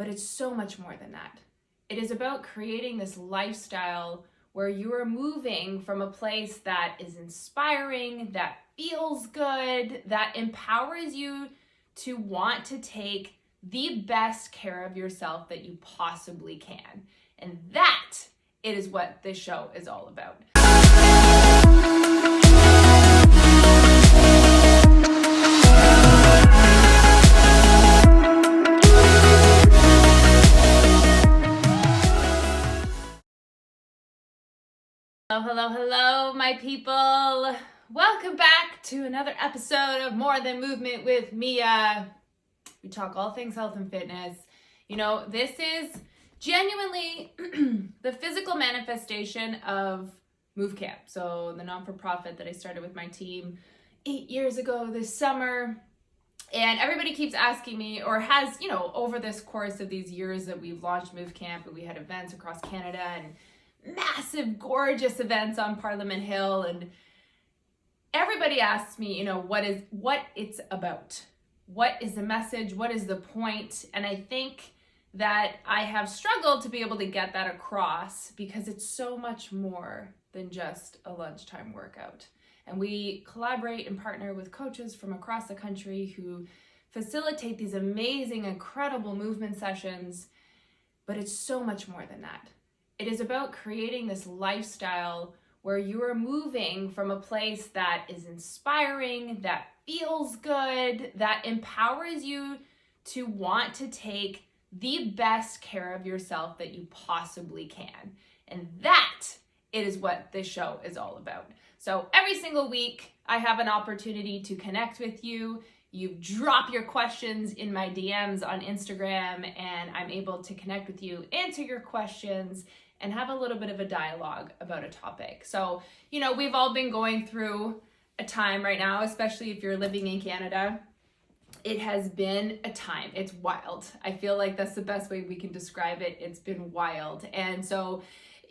but it's so much more than that. It is about creating this lifestyle where you are moving from a place that is inspiring, that feels good, that empowers you to want to take the best care of yourself that you possibly can. And that is what this show is all about. Hello, my people. Welcome back to another episode of More Than Movement with Mia. We talk all things health and fitness. You know, this is genuinely the physical manifestation of Movecamp. So the non-for-profit that I started with my team 8 years ago this summer. And everybody keeps asking me, or has, over this course of these years that we've launched Movecamp, and we had events across Canada and massive, gorgeous events on Parliament Hill. And everybody asks me, what it's about. What is the message? What is the point? And I think that I have struggled to be able to get that across because it's so much more than just a lunchtime workout. And we collaborate and partner with coaches from across the country who facilitate these amazing, incredible movement sessions. But it's so much more than that. It is about creating this lifestyle where you are moving from a place that is inspiring, that feels good, that empowers you to want to take the best care of yourself that you possibly can. And that is what this show is all about. So every single week, I have an opportunity to connect with you. You drop your questions in my DMs on Instagram, and I'm able to connect with you, answer your questions, and have a little bit of a dialogue about a topic. So, we've all been going through a time right now, especially if you're living in Canada. It has been a time. It's wild. I feel like that's the best way we can describe it. It's been wild. And so,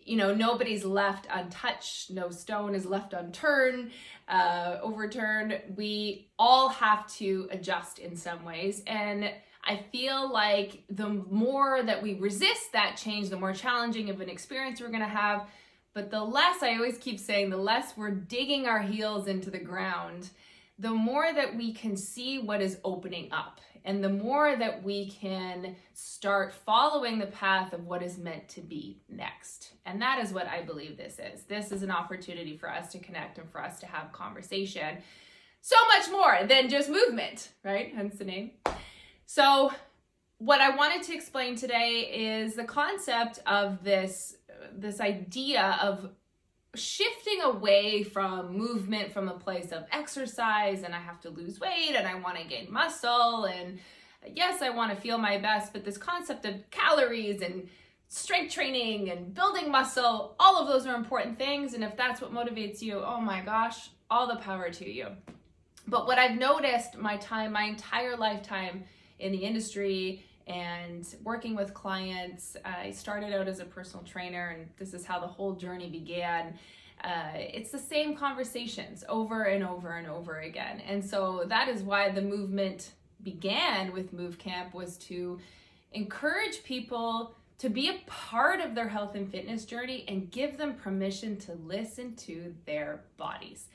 nobody's left untouched. No stone is left unturned, overturned. We all have to adjust in some ways. And I feel like the more that we resist that change, the more challenging of an experience we're going to have. But the less, I always keep saying, the less we're digging our heels into the ground, the more that we can see what is opening up. And the more that we can start following the path of what is meant to be next. And that is what I believe this is. This is an opportunity for us to connect and for us to have conversation. So much more than just movement, right? Hence the name. So what I wanted to explain today is the concept of this idea of shifting away from movement from a place of exercise, and I have to lose weight and I want to gain muscle, and yes, I want to feel my best, but this concept of calories and strength training and building muscle, all of those are important things. And if that's what motivates you, oh my gosh, all the power to you. But what I've noticed my entire lifetime in the industry and working with clients, I started out as a personal trainer, and this is how the whole journey began. It's the same conversations over and over and over again. And so that is why the movement began with Movecamp, was to encourage people to be a part of their health and fitness journey and give them permission to listen to their bodies.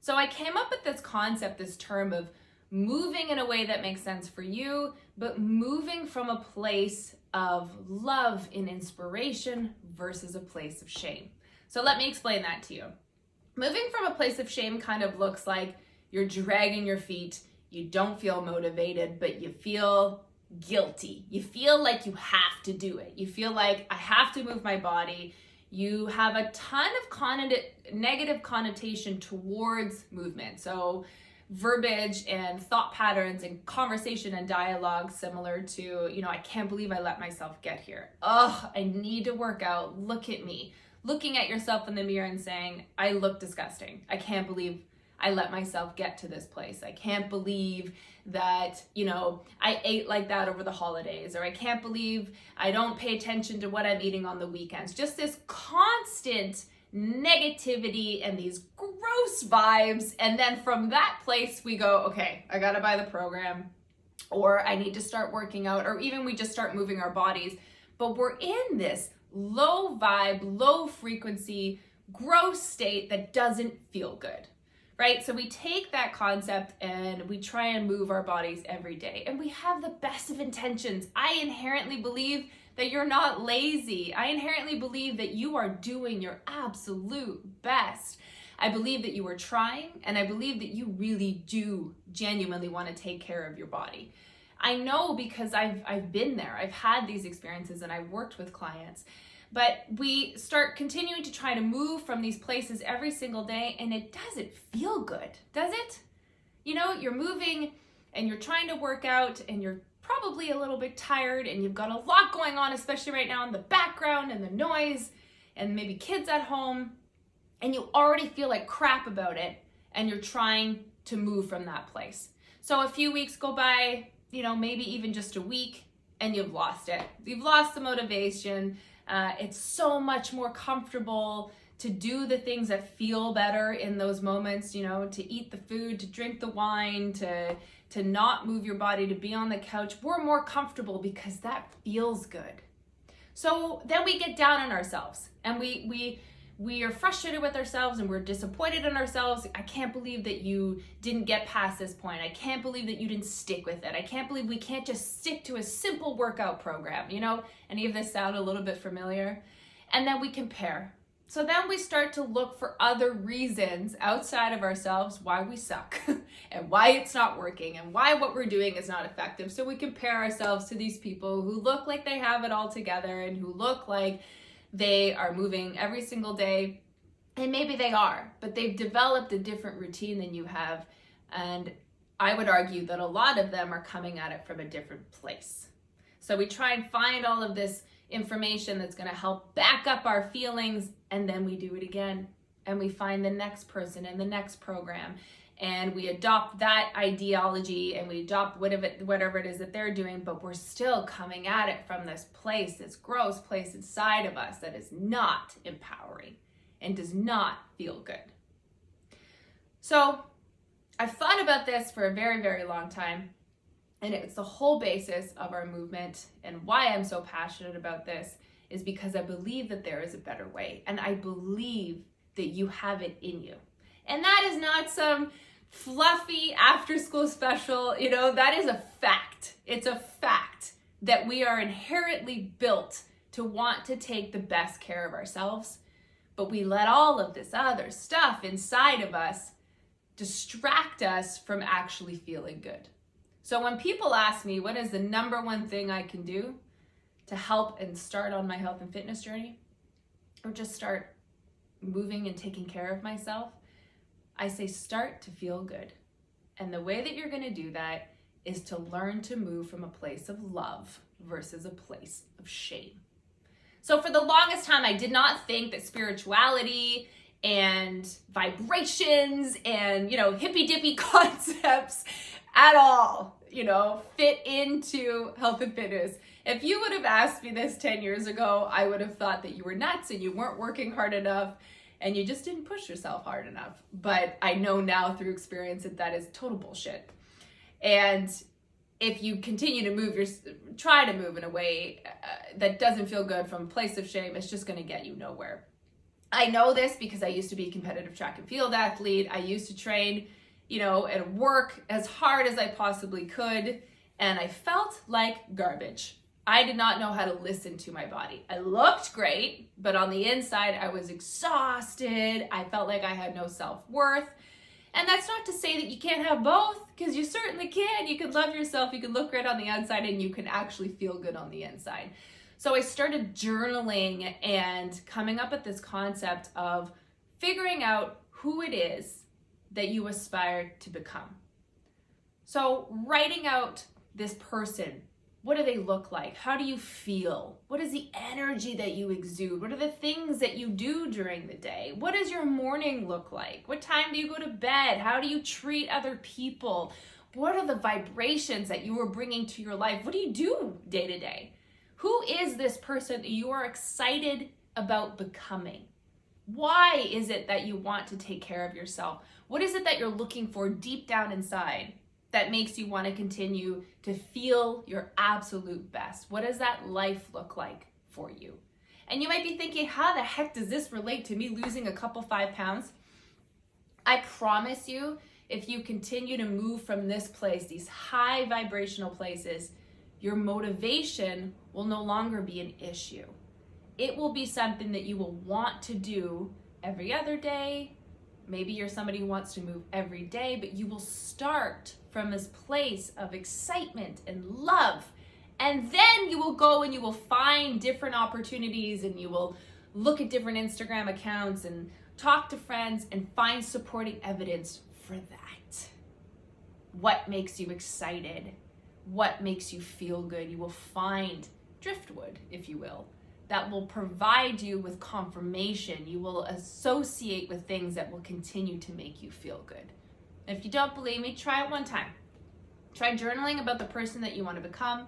So I came up with this concept, this term of moving in a way that makes sense for you, but moving from a place of love and inspiration versus a place of shame. So let me explain that to you. Moving from a place of shame kind of looks like you're dragging your feet, you don't feel motivated, but you feel guilty. You feel like you have to do it. You feel like, I have to move my body. You have a ton of negative connotation towards movement. So verbiage and thought patterns and conversation and dialogue similar to, I can't believe I let myself get here. I need to work out. Look at me. Looking at yourself in the mirror and saying, I look disgusting. I can't believe I let myself get to this place. I can't believe that, I ate like that over the holidays, or I can't believe I don't pay attention to what I'm eating on the weekends. Just this constant negativity and these gross vibes. And then from that place we go, okay, I gotta buy the program, or I need to start working out, or even we just start moving our bodies. But we're in this low vibe, low frequency, gross state that doesn't feel good, right? So we take that concept and we try and move our bodies every day, and we have the best of intentions. I inherently believe that you're not lazy. I inherently believe that you are doing your absolute best. I believe that you are trying, and I believe that you really do genuinely want to take care of your body. I know because I've been there. I've had these experiences and I've worked with clients. But we start continuing to try to move from these places every single day, and it doesn't feel good, does it? You know, you're moving and you're trying to work out and you're probably a little bit tired and you've got a lot going on, especially right now in the background and the noise and maybe kids at home, and you already feel like crap about it, and you're trying to move from that place. So a few weeks go by, you know, maybe even just a week, and you've lost it. You've lost the motivation. It's so much more comfortable to do the things that feel better in those moments, you know, to eat the food, to drink the wine, to not move your body, to be on the couch. We're more comfortable because that feels good. So then we get down on ourselves, and we are frustrated with ourselves, and we're disappointed in ourselves. I can't believe that you didn't get past this point. I can't believe that you didn't stick with it. I can't believe we can't just stick to a simple workout program. You know, any of this sound a little bit familiar? And then we compare. So then we start to look for other reasons outside of ourselves why we suck and why it's not working and why what we're doing is not effective. So we compare ourselves to these people who look like they have it all together and who look like they are moving every single day, and maybe they are, but they've developed a different routine than you have. And I would argue that a lot of them are coming at it from a different place. So we try and find all of this information that's going to help back up our feelings, and then we do it again. And we find the next person and the next program, and we adopt that ideology, and we adopt whatever it is that they're doing, but we're still coming at it from this place, this gross place inside of us that is not empowering and does not feel good. So I've thought about this for a very, very long time, and it's the whole basis of our movement, and why I'm so passionate about this is because I believe that there is a better way, and I believe that you have it in you. And that is not some fluffy after school special, you know, that is a fact. It's a fact that we are inherently built to want to take the best care of ourselves, but we let all of this other stuff inside of us distract us from actually feeling good. So when people ask me, what is the number one thing I can do to help and start on my health and fitness journey, or just start moving and taking care of myself, I say start to feel good. And the way that you're going to do that is to learn to move from a place of love versus a place of shame. So for the longest time, I did not think that spirituality and vibrations and, you know, hippy dippy concepts at all, you know, fit into health and fitness. If you would have asked me this 10 years ago, I would have thought that you were nuts and you weren't working hard enough and you just didn't push yourself hard enough. But I know now through experience that that is total bullshit. And if you continue to try to move in a way that doesn't feel good from a place of shame, it's just going to get you nowhere. I know this because I used to be a competitive track and field athlete. I used to train, you know, and work as hard as I possibly could. And I felt like garbage. I did not know how to listen to my body. I looked great, but on the inside, I was exhausted. I felt like I had no self-worth. And that's not to say that you can't have both, because you certainly can. You can love yourself, you can look great on the outside, and you can actually feel good on the inside. So I started journaling and coming up with this concept of figuring out who it is that you aspire to become. So writing out this person. What do they look like? How do you feel? What is the energy that you exude? What are the things that you do during the day? What does your morning look like? What time do you go to bed? How do you treat other people? What are the vibrations that you are bringing to your life? What do you do day to day? Who is this person that you are excited about becoming? Why is it that you want to take care of yourself? What is it that you're looking for deep down inside? that makes you want to continue to feel your absolute best? What does that life look like for you? And you might be thinking, how the heck does this relate to me losing a couple 5 pounds? I promise you, if you continue to move from this place, these high vibrational places, your motivation will no longer be an issue. It will be something that you will want to do every other day. Maybe you're somebody who wants to move every day, but you will start from this place of excitement and love. And then you will go and you will find different opportunities, and you will look at different Instagram accounts and talk to friends and find supporting evidence for that. What makes you excited? What makes you feel good? You will find driftwood, if you will, that will provide you with confirmation. You will associate with things that will continue to make you feel good. If you don't believe me, try it one time. Try journaling about the person that you want to become.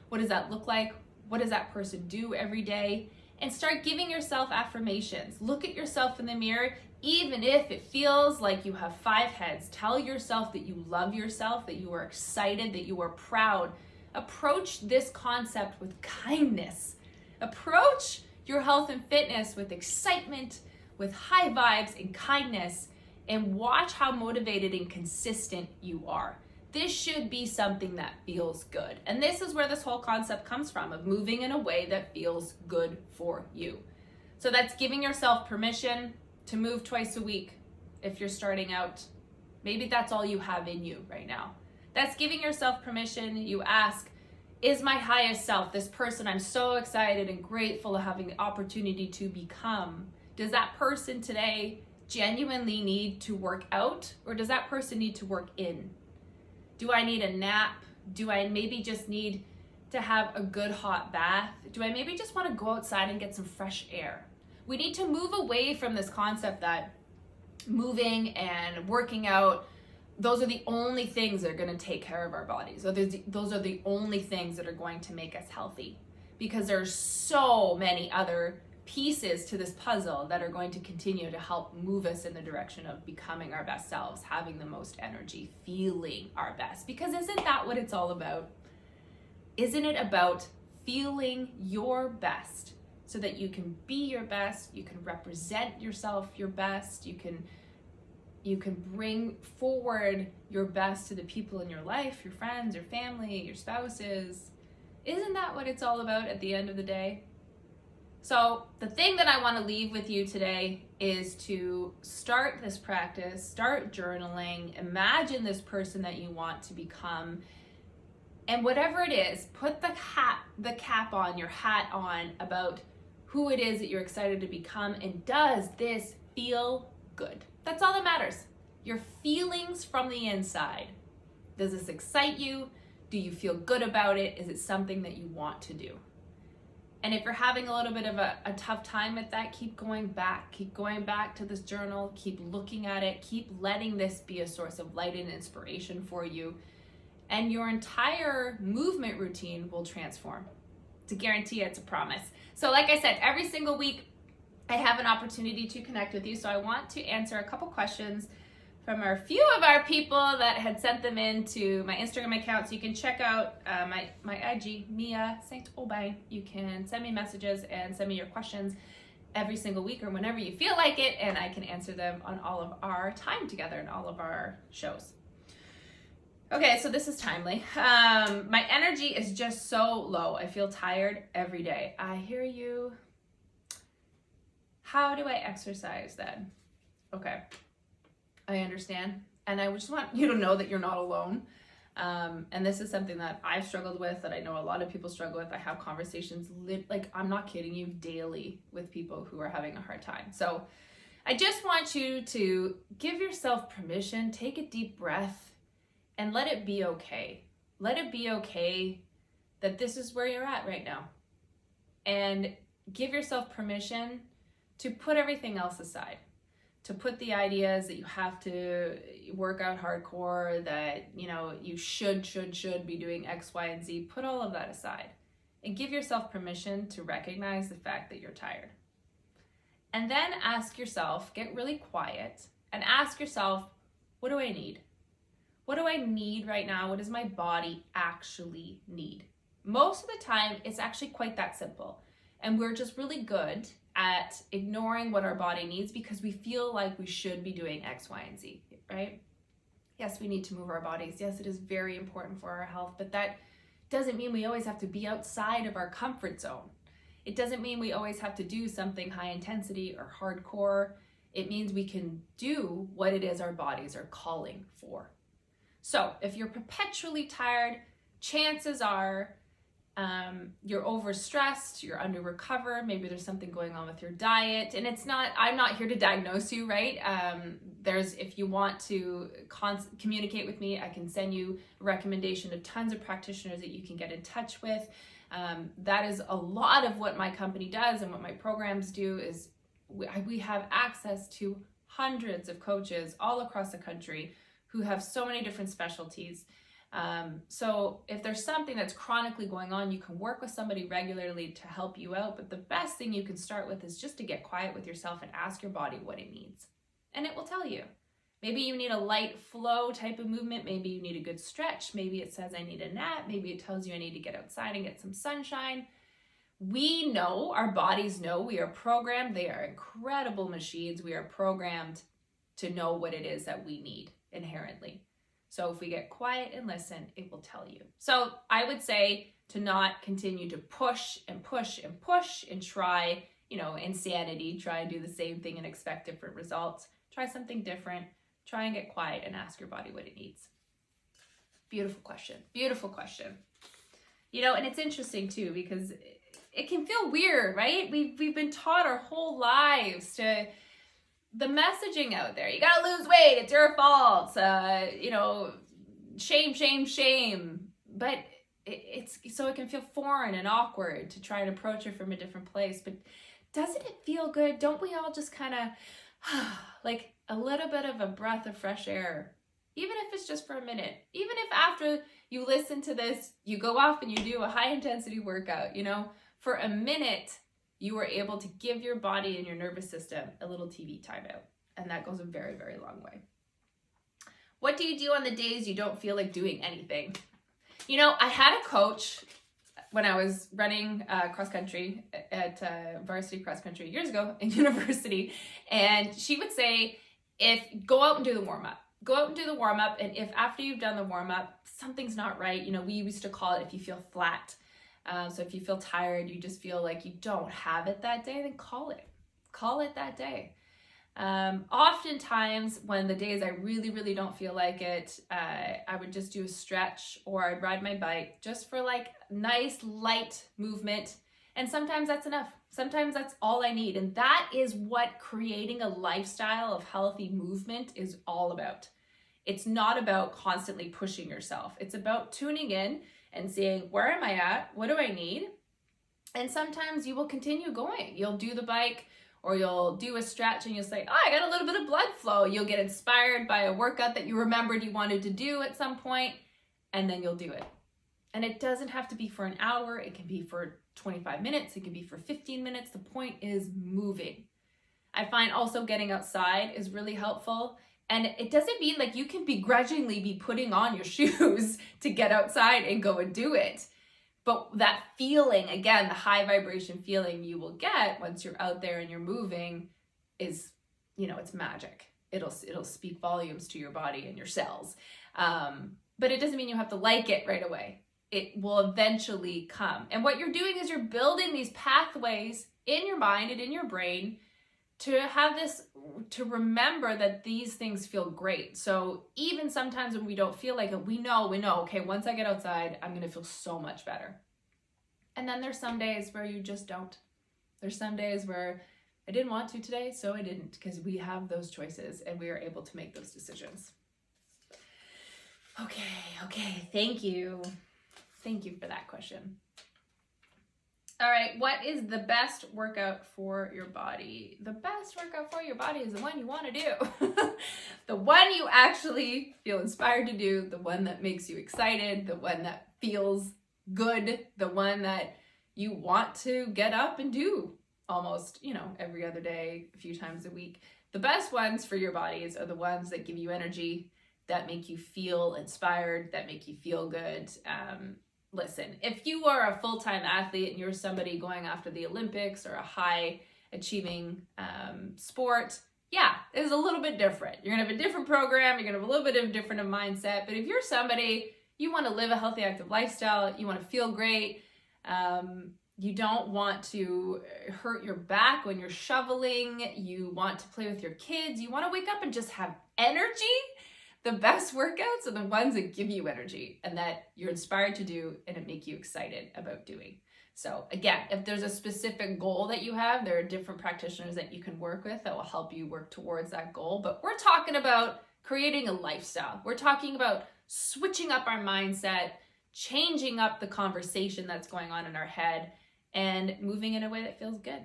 What does that look like? What does that person do every day? And start giving yourself affirmations. Look at yourself in the mirror, even if it feels like you have 5 heads. Tell yourself that you love yourself, that you are excited, that you are proud. Approach this concept with kindness. Approach your health and fitness with excitement, with high vibes and kindness, and watch how motivated and consistent you are. This should be something that feels good. And this is where this whole concept comes from, of moving in a way that feels good for you. So that's giving yourself permission to move twice a week if you're starting out. Maybe that's all you have in you right now. That's giving yourself permission. You ask, is my highest self, this person I'm so excited and grateful of having the opportunity to become, does that person today genuinely need to work out, or does that person need to work in? Do I need a nap? Do I maybe just need to have a good hot bath? Do I maybe just want to go outside and get some fresh air? We need to move away from this concept that moving and working out, those are the only things that are going to take care of our bodies. Those are the only things that are going to make us healthy, because there's so many other pieces to this puzzle that are going to continue to help move us in the direction of becoming our best selves, having the most energy, feeling our best. Because isn't that what it's all about? Isn't it about feeling your best so that you can be your best, you can represent yourself your best, you can bring forward your best to the people in your life, your friends, your family, your spouses? Isn't that what it's all about at the end of the day? So the thing that I want to leave with you today is to start this practice, start journaling, imagine this person that you want to become, and whatever it is, put the cap on, your hat on about who it is that you're excited to become, and does this feel good? That's all that matters. Your feelings from the inside. Does this excite you? Do you feel good about it? Is it something that you want to do? And if you're having a little bit of a tough time with that, keep going back to this journal, keep looking at it, keep letting this be a source of light and inspiration for you. And your entire movement routine will transform. It's a guarantee, it's a promise. So like I said, every single week I have an opportunity to connect with you. So I want to answer a couple questions from a few of our people that had sent them into my Instagram account. So you can check out my IG, Mia St-Aubin. You can send me messages and send me your questions every single week or whenever you feel like it, and I can answer them on all of our time together and all of our shows. Okay, so this is timely. My energy is just so low. I feel tired every day. I hear you. How do I exercise then? Okay. I understand. And I just want you to know that you're not alone. And this is something that I've struggled with, that I know a lot of people struggle with. I have conversations, like, I'm not kidding you, daily with people who are having a hard time. So I just want you to give yourself permission, take a deep breath, and let it be okay. Let it be okay that this is where you're at right now. And give yourself permission to put everything else aside. To put the ideas that you have to work out hardcore, that, you know, you should be doing X, Y, and Z. Put all of that aside and give yourself permission to recognize the fact that you're tired. And then ask yourself, get really quiet and ask yourself, what do I need? What do I need right now? What does my body actually need? Most of the time, it's actually quite that simple. And we're just really good at ignoring what our body needs because we feel like we should be doing X, Y, and Z, right? Yes, we need to move our bodies. Yes, it is very important for our health, but that doesn't mean we always have to be outside of our comfort zone. It doesn't mean we always have to do something high intensity or hardcore. It means we can do what it is our bodies are calling for. So if you're perpetually tired, chances are you're overstressed, you're under recovered, maybe there's something going on with your diet. And I'm not here to diagnose you, right? If you want to communicate with me, I can send you a recommendation of tons of practitioners that you can get in touch with. That is a lot of what my company does and what my programs do is we have access to hundreds of coaches all across the country who have so many different specialties. So if there's something that's chronically going on, you can work with somebody regularly to help you out. But the best thing you can start with is just to get quiet with yourself and ask your body what it needs. And it will tell you. Maybe you need a light flow type of movement. Maybe you need a good stretch. Maybe it says I need a nap. Maybe it tells you I need to get outside and get some sunshine. We know, our bodies know, we are programmed. They are incredible machines. We are programmed to know what it is that we need inherently. So if we get quiet and listen, it will tell you. So I would say to not continue to push and push and push and try, insanity, try and do the same thing and expect different results. Try something different. Try and get quiet and ask your body what it needs. Beautiful question. Beautiful question. And it's interesting too, because it can feel weird, right? We've been taught our whole lives to the messaging out there. You gotta lose weight. It's your fault. Shame, shame, shame. But it's so it can feel foreign and awkward to try and approach it from a different place. But doesn't it feel good? Don't we all just kind of like a little bit of a breath of fresh air? Even if it's just for a minute. Even if after you listen to this, you go off and you do a high intensity workout, for a minute, you were able to give your body and your nervous system a little TV timeout. And that goes a very, very long way. What do you do on the days you don't feel like doing anything? I had a coach when I was running cross country at varsity cross country years ago in university. And she would say, go out and do the warm up. Go out and do the warm up. And if after you've done the warm up, something's not right, we used to call it if you feel flat. So if you feel tired, you just feel like you don't have it that day, then call it that day. Oftentimes when the days I really, really don't feel like it, I would just do a stretch or I'd ride my bike just for like nice light movement. And sometimes that's enough. Sometimes that's all I need. And that is what creating a lifestyle of healthy movement is all about. It's not about constantly pushing yourself. It's about tuning in and seeing, where am I at? What do I need? And sometimes you will continue going. You'll do the bike or you'll do a stretch and you'll say, I got a little bit of blood flow. You'll get inspired by a workout that you remembered you wanted to do at some point, and then you'll do it. And it doesn't have to be for an hour. It can be for 25 minutes. It can be for 15 minutes. The point is moving. I find also getting outside is really helpful. And it doesn't mean like you can begrudgingly be putting on your shoes to get outside and go and do it. But that feeling, again, the high vibration feeling you will get once you're out there and you're moving is, it's magic. It'll speak volumes to your body and your cells. But it doesn't mean you have to like it right away. It will eventually come. And what you're doing is you're building these pathways in your mind and in your brain to remember that these things feel great. So even sometimes when we don't feel like it, we know, okay, once I get outside, I'm going to feel so much better. And then there's some days where you just don't. There's some days where I didn't want to today, so I didn't, because we have those choices and we are able to make those decisions. Okay. Thank you. Thank you for that question. All right, what is the best workout for your body? The best workout for your body is the one you want to do. The one you actually feel inspired to do, the one that makes you excited, the one that feels good, the one that you want to get up and do almost, every other day, a few times a week. The best ones for your bodies are the ones that give you energy, that make you feel inspired, that make you feel good. Listen, if you are a full-time athlete and you're somebody going after the Olympics or a high achieving sport, yeah, it's a little bit different. You're gonna have a different program, you're gonna have a little bit of different mindset. But if you're somebody, you want to live a healthy, active lifestyle, you want to feel great, you don't want to hurt your back when you're shoveling, you want to play with your kids, you want to wake up and just have energy, the best workouts are the ones that give you energy and that you're inspired to do and it make you excited about doing. So again, if there's a specific goal that you have, there are different practitioners that you can work with that will help you work towards that goal. But we're talking about creating a lifestyle. We're talking about switching up our mindset, changing up the conversation that's going on in our head, and moving in a way that feels good.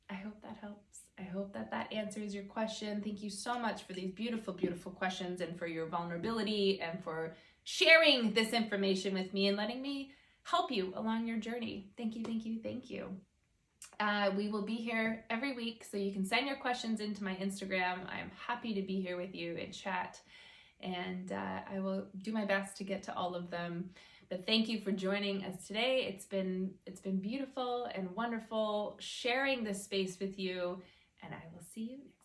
I hope that helps. I hope that that answers your question. Thank you so much for these beautiful, beautiful questions and for your vulnerability and for sharing this information with me and letting me help you along your journey. Thank you, thank you, thank you. We will be here every week, so you can send your questions into my Instagram. I am happy to be here with you and chat, and I will do my best to get to all of them. But thank you for joining us today. It's been beautiful and wonderful sharing this space with you, and I will see you next time.